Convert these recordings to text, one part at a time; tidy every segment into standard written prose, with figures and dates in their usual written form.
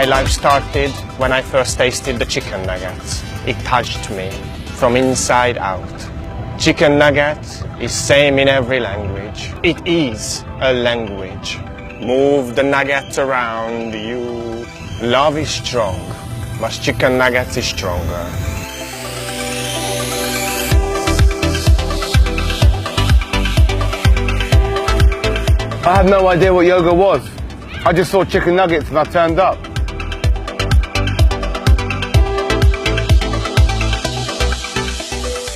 My life started when I first tasted the chicken nuggets. It touched me from inside out. Chicken nugget is same in every language. It is a language. Move the nuggets around you. Love is strong, but chicken nuggets is stronger. I had no idea what yoga was. I just saw chicken nuggets and I turned up.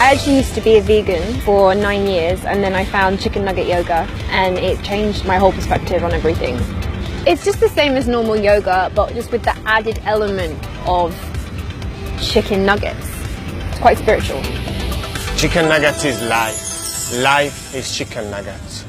I actually used to be a vegan for 9 years, and then I found chicken nugget yoga and it changed my whole perspective on everything. It's just the same as normal yoga, but just with the added element of chicken nuggets. It's quite spiritual. Chicken nuggets is life. Life is chicken nuggets.